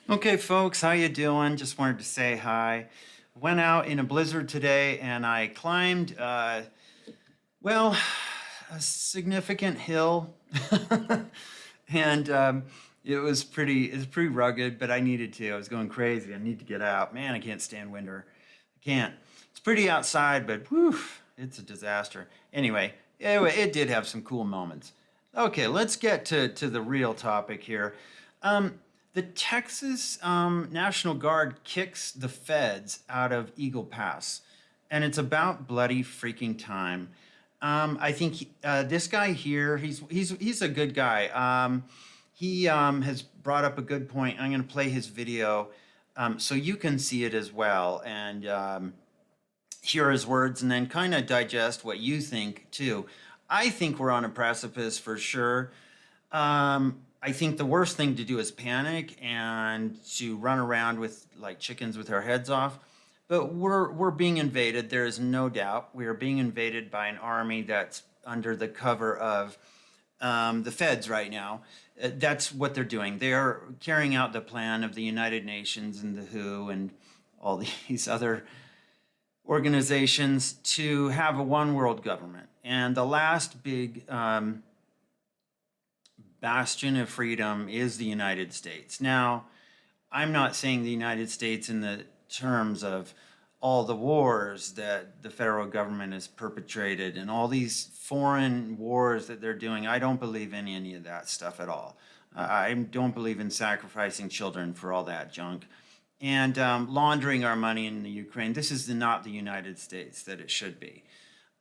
Okay, folks, how you doing? Just wanted to say hi. Went out in a blizzard today, and I climbed, well, a significant hill, and it was pretty rugged, but I needed to. I was going crazy. I need to get out. Man, I can't stand winter. I can't. It's pretty outside, but whew, it's a disaster. Anyway, it did have some cool moments. Okay, let's get to the real topic here. Um, the Texas National Guard kicks the feds out of Eagle Pass, and it's about bloody freaking time. I think this guy here, he's a good guy. He has brought up a good point. I'm going to play his video so you can see it as well and hear his words, and then kind of digest what you think too. I think we're on a precipice for sure. I think the worst thing to do is panic and to run around with like chickens with our heads off. But we're being invaded. There is no doubt we are being invaded by an army that's under the cover of the feds right now. That's what they're doing. They are carrying out the plan of the United Nations and the WHO and all these other organizations to have a one world government. And the last big bastion of freedom is the United States. Now, I'm not saying the United States in the terms of all the wars that the federal government has perpetrated and all these foreign wars that they're doing. I don't believe in any of that stuff at all. I don't believe in sacrificing children for all that junk and laundering our money in the Ukraine. This is not the United States that it should be.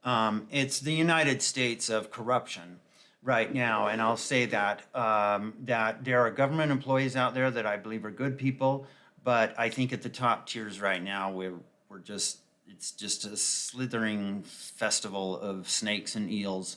It's the United States of corruption right now, and I'll say that that there are government employees out there that I believe are good people, but I think at the top tiers right now we're just it's just a slithering festival of snakes and eels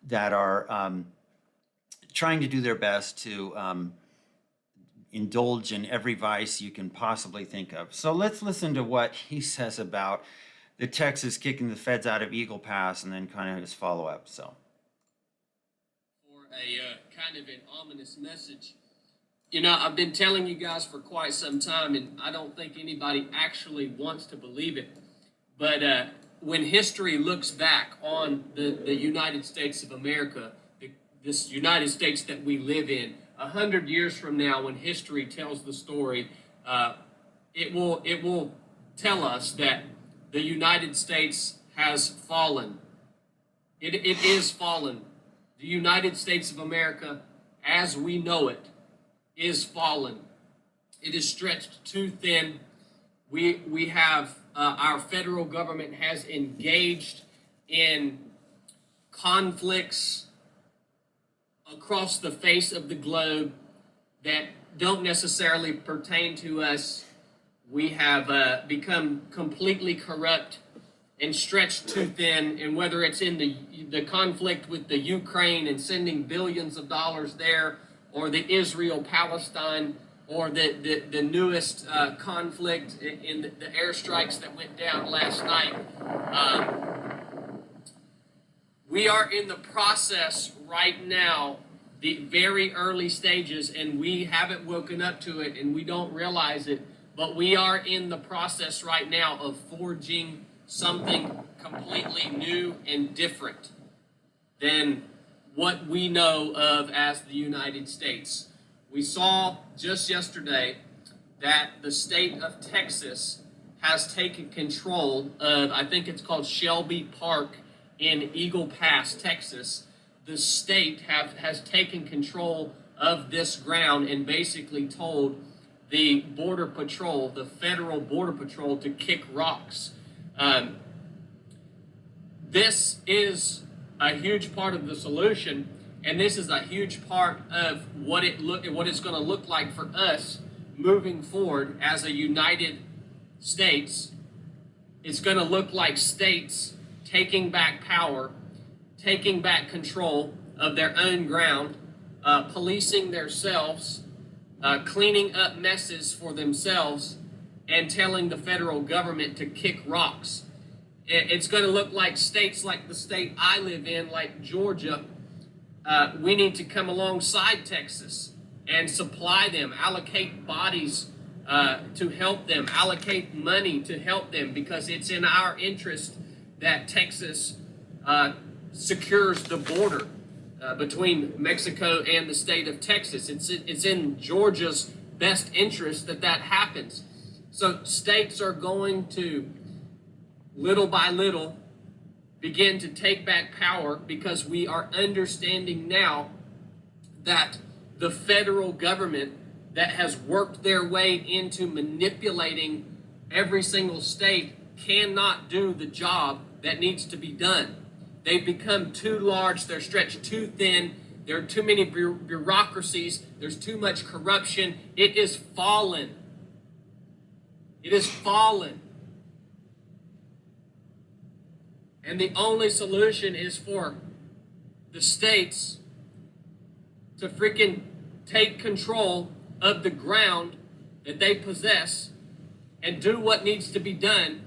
that are trying to do their best to indulge in every vice you can possibly think of. So let's listen to what he says about the Texas kicking the feds out of Eagle Pass, and then kind of his follow up. So. For a kind of an ominous message. You know, I've been telling you guys for quite some time, and I don't think anybody actually wants to believe it. But when history looks back on the United States of America, this United States that we live in, 100 years from now, when history tells the story, it will tell us that the United States has fallen. It is fallen. The United States of America, as we know it, is fallen. It is stretched too thin. We have our federal government has engaged in conflicts across the face of the globe that don't necessarily pertain to us. We have become completely corrupt and stretched too thin, and whether it's in the conflict with the Ukraine and sending billions of dollars there, or the Israel-Palestine, or the newest conflict in the airstrikes that went down last night. We are in the process right now, the very early stages, and we haven't woken up to it and we don't realize it, but we are in the process right now of forging something completely new and different than what we know of as the United States. We saw just yesterday that the state of Texas has taken control of, I think it's called Shelby Park in Eagle Pass, Texas. The state has taken control of this ground and basically told the Border Patrol, the federal Border Patrol, to kick rocks. This is a huge part of the solution, and this is a huge part of what it's going to look like for us moving forward as a United States. It's going to look like states taking back power, taking back control of their own ground, policing themselves, cleaning up messes for themselves, and telling the federal government to kick rocks. It's going to look like states like the state I live in, like Georgia. We need to come alongside Texas and supply them, allocate bodies to help them, allocate money to help them, because it's in our interest that Texas secures the border between Mexico and the state of Texas. It's in Georgia's best interest that that happens. So states are going to, little by little, begin to take back power, because we are understanding now that the federal government that has worked their way into manipulating every single state cannot do the job that needs to be done. They've become too large, they're stretched too thin, there are too many bureaucracies, there's too much corruption. It is fallen. It is fallen. And the only solution is for the states to freaking take control of the ground that they possess and do what needs to be done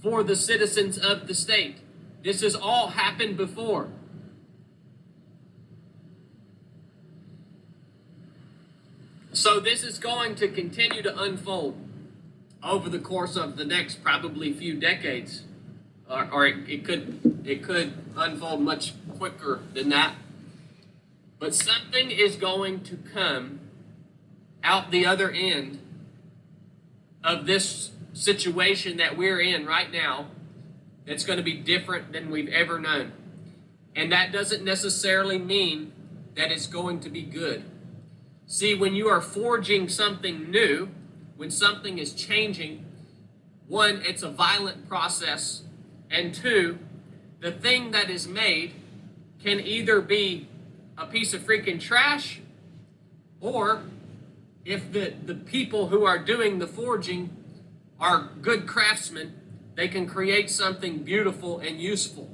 for the citizens of the state. This has all happened before. So this is going to continue to unfold over the course of the next probably few decades. Or it could unfold much quicker than that. But something is going to come out the other end of this situation that we're in right now that's going to be different than we've ever known. And that doesn't necessarily mean that it's going to be good. See, when you are forging something new, when something is changing, one, it's a violent process. And two, the thing that is made can either be a piece of freaking trash, or if the people who are doing the forging are good craftsmen, they can create something beautiful and useful.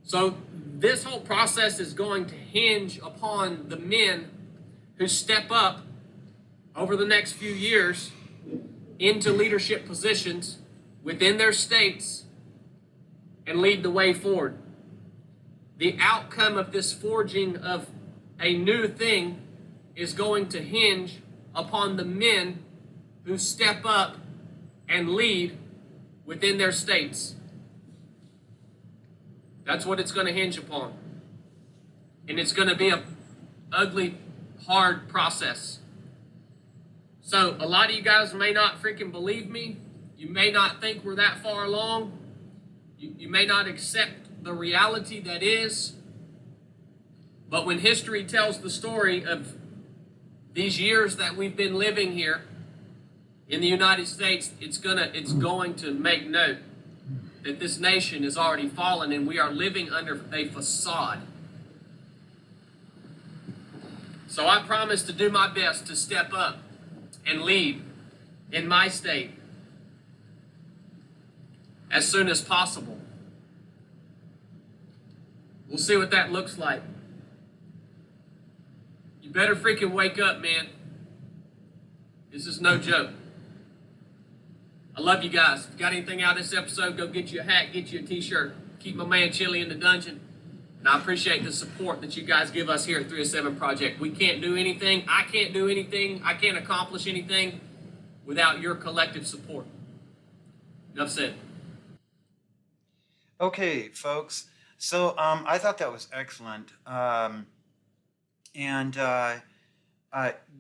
So this whole process is going to hinge upon the men who step up over the next few years into leadership positions within their states and lead the way forward. The outcome of this forging of a new thing is going to hinge upon the men who step up and lead within their states. That's what it's going to hinge upon. And it's going to be a ugly, hard process. So a lot of you guys may not freaking believe me. You may not think we're that far along. You may not accept the reality that is. But when history tells the story of these years that we've been living here in the United States, it's going to make note that this nation is already fallen and we are living under a facade. So I promise to do my best to step up and lead in my state as soon as possible. We'll see what that looks like. You better freaking wake up, man. This is no joke. I love you guys. If you got anything out of this episode, go get you a hat, get you a t-shirt. Keep my man Chili in the dungeon. And I appreciate the support that you guys give us here at 307 Project. We can't do anything. I can't do anything. I can't accomplish anything without your collective support. Enough said. Okay, folks. So I thought that was excellent.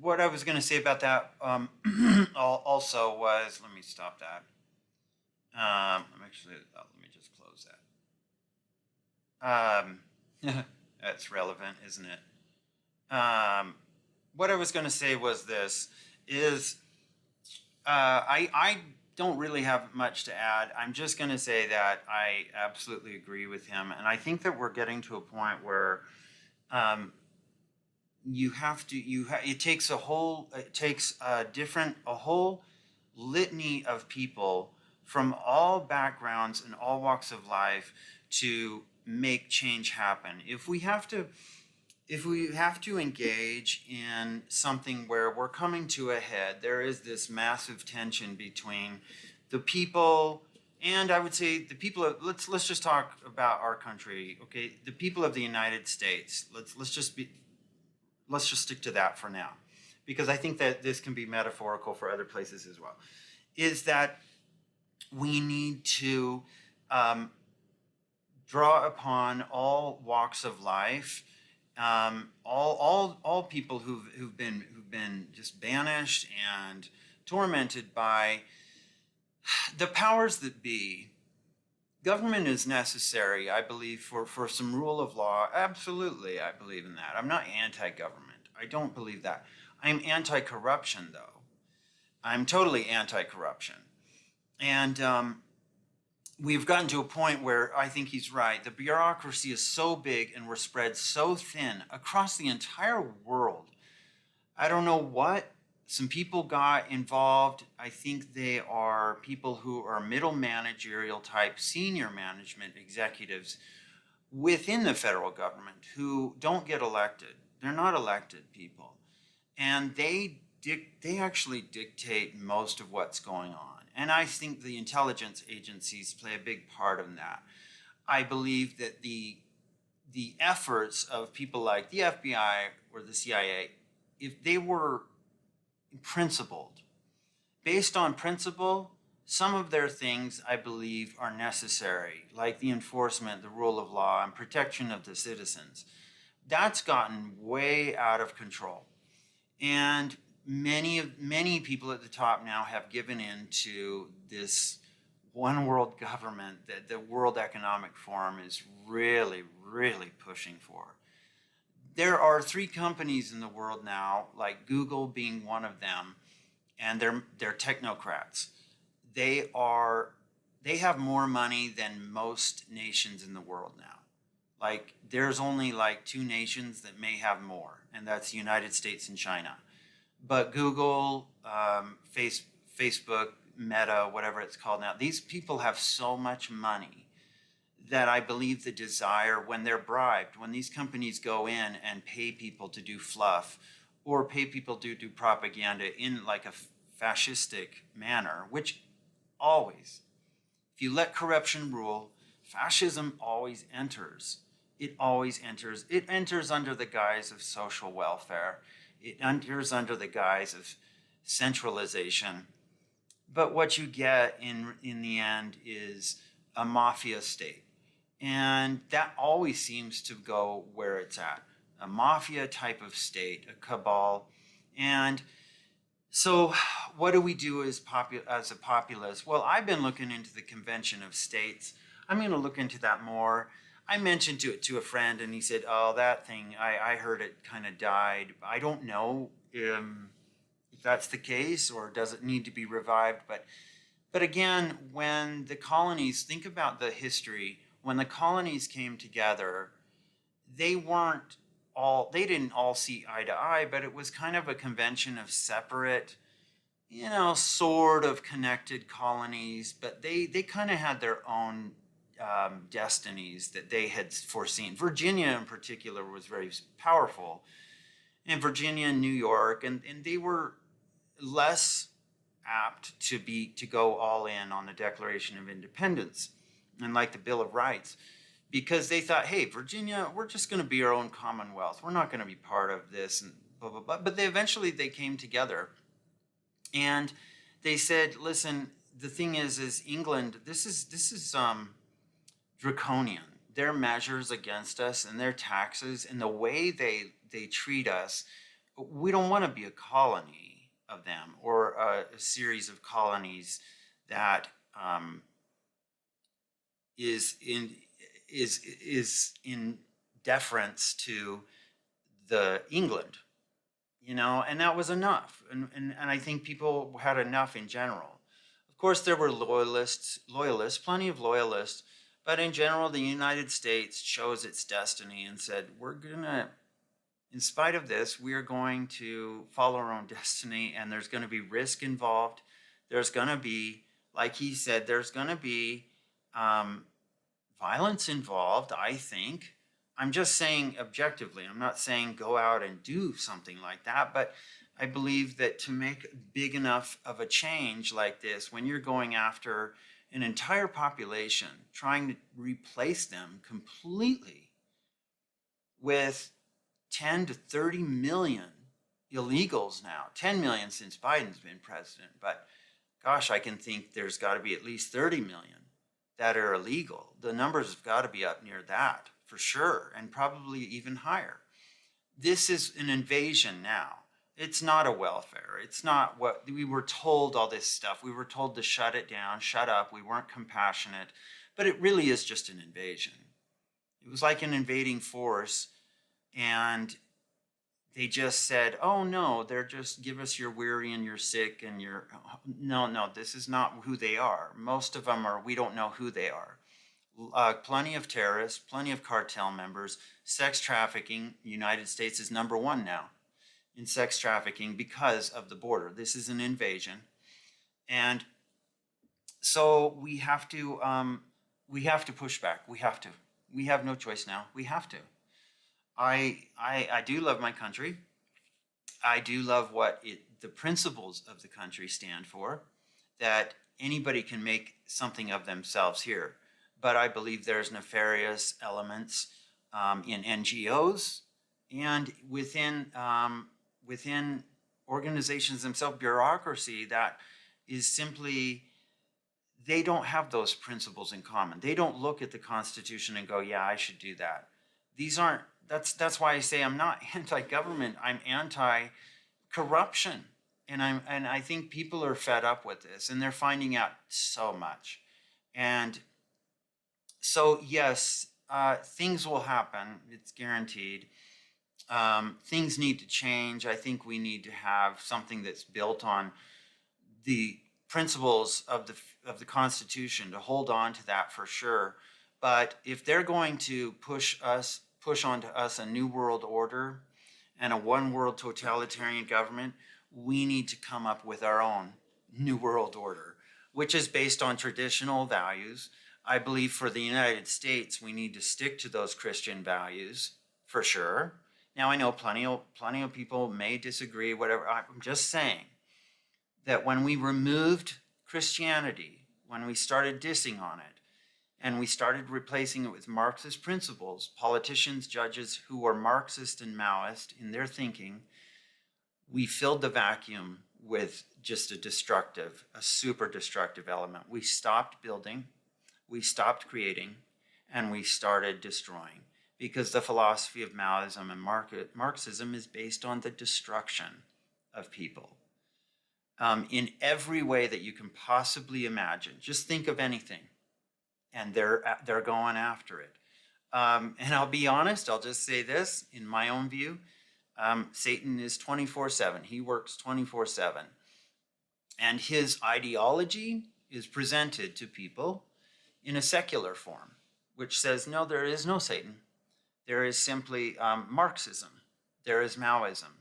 What I was going to say about that also was, let me stop that. Let me just close that. That's relevant, isn't it? What I was going to say was this, is I don't really have much to add. I'm just going to say that I absolutely agree with him. And I think that we're getting to a point where it takes a whole litany of people from all backgrounds and all walks of life to make change happen. If we have to engage in something where we're coming to a head, there is this massive tension between the people, and I would say the people of, let's just talk about our country, okay? The people of the United States. Let's just let's just stick to that for now, because I think that this can be metaphorical for other places as well, is that we need to draw upon all walks of life, all people who've been just banished and tormented by the powers that be. Government is necessary, I believe, for some rule of law. Absolutely, I believe in that. I'm not anti-government. I don't believe that. I'm anti-corruption, though. I'm totally anti-corruption. And we've gotten to a point where I think he's right. The bureaucracy is so big and we're spread so thin across the entire world. I don't know what some people got involved. I think they are people who are middle managerial type, senior management executives within the federal government who don't get elected. They're not elected people. And they actually dictate most of what's going on. And I think the intelligence agencies play a big part in that. I believe that the efforts of people like the FBI or the CIA, if they were principled, based on principle, some of their things I believe are necessary, like the enforcement, the rule of law, and protection of the citizens. That's gotten way out of control. And many people at the top now have given in to this one world government that the World Economic Forum is really, really pushing for. There are 3 companies in the world now, like Google being one of them, and they're technocrats. They have more money than most nations in the world now. Like, there's only like 2 nations that may have more, and that's the United States and China. But Google, Facebook, Meta, whatever it's called now, these people have so much money that I believe the desire, when they're bribed, when these companies go in and pay people to do fluff or pay people to do propaganda in like a fascistic manner, which always, if you let corruption rule, fascism always enters. It always enters. It enters under the guise of social welfare. It enters under the guise of centralization. But what you get in the end is a mafia state. And that always seems to go where it's at. A mafia type of state, a cabal. And so what do we do as a populace? Well, I've been looking into the Convention of States. I'm going to look into that more. I mentioned it to a friend, and he said, oh, that thing, I heard it kind of died. I don't know if that's the case, or does it need to be revived? But again, when the colonies, think about the history, when the colonies came together, they didn't all see eye to eye, but it was kind of a convention of separate, sort of connected colonies, but they kind of had their own destinies that they had foreseen. Virginia in particular was very powerful, and Virginia and New York, and they were less apt to go all in on the Declaration of Independence and like the Bill of Rights, because they thought, hey, Virginia, we're just going to be our own commonwealth. We're not going to be part of this and blah, blah, blah. But eventually they came together and they said, listen, the thing is England, this is draconian. Their measures against us and their taxes and the way they treat us, we don't want to be a colony of them or a series of colonies that is in deference to the England, and that was enough. And I think people had enough in general. Of course, there were loyalists, plenty of loyalists, but in general, the United States chose its destiny and said, in spite of this, we are going to follow our own destiny, and there's going to be risk involved. There's going to be, like he said, there's going to be violence involved, I think. I'm just saying objectively. I'm not saying go out and do something like that, but I believe that to make big enough of a change like this, when you're going after an entire population, trying to replace them completely with 10 to 30 million illegals now. 10 million since Biden's been president, but gosh, I can think there's got to be at least 30 million that are illegal. The numbers have got to be up near that for sure, and probably even higher. This is an invasion now. It's not a welfare. It's not what we were told, all this stuff. We were told to shut it down, shut up. We weren't compassionate, but it really is just an invasion. It was like an invading force, and they just said, oh no, they're just give us your weary and your sick and your, no, this is not who they are. Most of them are, we don't know who they are. Plenty of terrorists, plenty of cartel members, sex trafficking. United States is number one now in sex trafficking because of the border. This is an invasion. And so we have to push back. We have no choice now. We have to. I do love my country. I do love what the principles of the country stand for, that anybody can make something of themselves here. But I believe there's nefarious elements in NGOs and within organizations themselves, bureaucracy that is simply, they don't have those principles in common. They don't look at the Constitution and go, yeah, I should do that. These aren't, that's why I say I'm not anti-government, I'm anti-corruption. And I think people are fed up with this, and they're finding out so much. And so yes, things will happen, it's guaranteed. Things need to change. I think we need to have something that's built on the principles of the Constitution, to hold on to that for sure. But if they're going to push onto us a new world order and a one world totalitarian government, we need to come up with our own new world order, which is based on traditional values. I believe for the United States, we need to stick to those Christian values for sure. Now, I know plenty of people may disagree, whatever. I'm just saying that when we removed Christianity, when we started dissing on it, and we started replacing it with Marxist principles, politicians, judges who were Marxist and Maoist in their thinking, we filled the vacuum with just a super destructive element. We stopped building, we stopped creating, and we started destroying, because the philosophy of Maoism and Marxism is based on the destruction of people in every way that you can possibly imagine. Just think of anything, and they're going after it. And I'll be honest, I'll just say this, in my own view, Satan is 24/7. He works 24/7. And his ideology is presented to people in a secular form, which says, no, there is no Satan. There is simply Marxism. There is Maoism.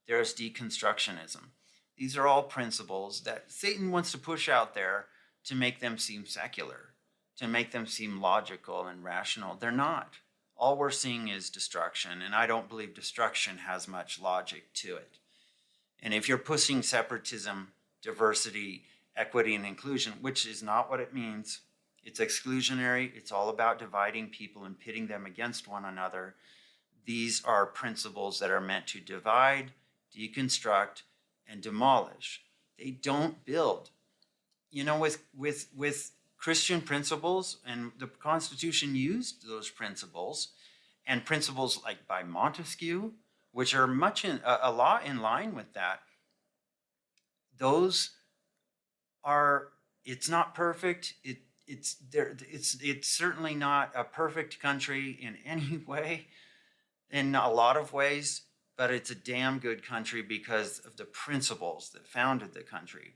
There is deconstructionism. These are all principles that Satan wants to push out there to make them seem secular, to make them seem logical and rational. They're not. All we're seeing is destruction, and I don't believe destruction has much logic to it. And if you're pushing separatism, diversity, equity, and inclusion, which is not what it means, it's exclusionary, it's all about dividing people and pitting them against one another. These are principles that are meant to divide, deconstruct, and demolish. They don't build. You know, with Christian principles, and the Constitution used those principles, and principles like by Montesquieu, which are a lot in line with that. Those are, it's not perfect. It's certainly not a perfect country in any way, in a lot of ways, but it's a damn good country because of the principles that founded the country.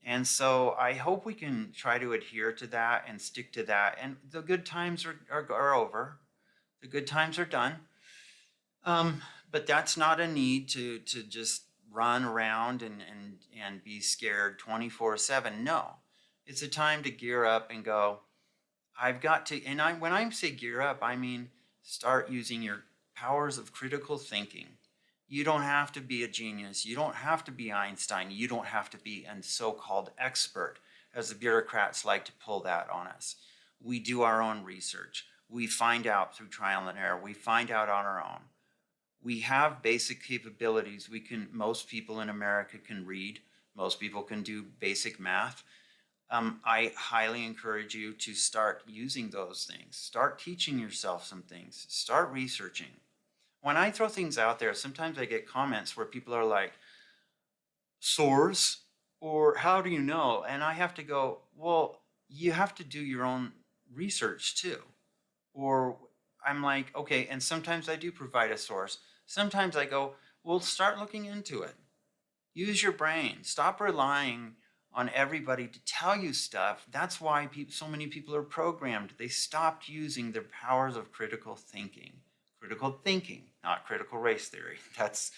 And so I hope we can try to adhere to that and stick to that. And the good times are over. The good times are done. But that's not a need to just run around and be scared 24/7. No, it's a time to gear up and go, I've got to, and when I say gear up, I mean start using your powers of critical thinking. You don't have to be a genius. You don't have to be Einstein. You don't have to be a so-called expert, as the bureaucrats like to pull that on us. We do our own research. We find out through trial and error. We find out on our own. We have basic capabilities. Most people in America can read. Most people can do basic math. I highly encourage you to start using those things. Start teaching yourself some things. Start researching. When I throw things out there, sometimes I get comments where people are like, source, or how do you know? And I have to go, well, you have to do your own research too. Or I'm like, okay, and sometimes I do provide a source. Sometimes I go, well, start looking into it. Use your brain. Stop relying on everybody to tell you stuff. That's why so many people are programmed. They stopped using their powers of critical thinking. Critical thinking, not critical race theory. That's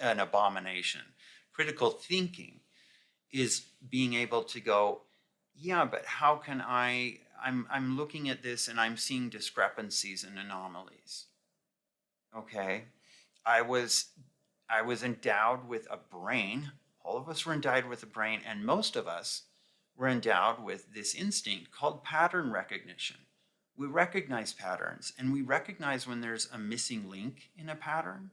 an abomination. Critical thinking is being able to go, yeah, but how can I'm looking at this and I'm seeing discrepancies and anomalies. Okay. I was endowed with a brain. All of us were endowed with a brain, and most of us were endowed with this instinct called pattern recognition. We recognize patterns, and we recognize when there's a missing link in a pattern.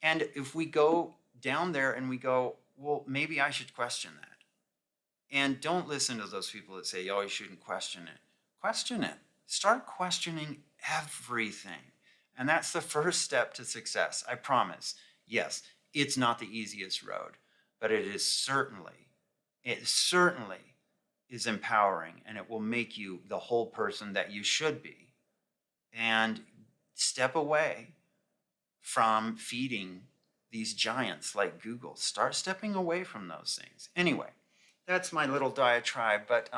And if we go down there and we go, well, maybe I should question that. And don't listen to those people that say, oh, you shouldn't question it. Question it. Start questioning everything. And that's the first step to success, I promise. Yes, it's not the easiest road, but it certainly is empowering, and it will make you the whole person that you should be. And step away from feeding these giants like Google. Start stepping away from those things. Anyway, that's my little diatribe, but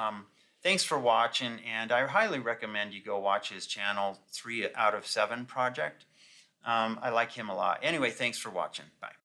thanks for watching, and I highly recommend you go watch his channel, 3 out of 7 Project. I like him a lot. Anyway, thanks for watching. Bye.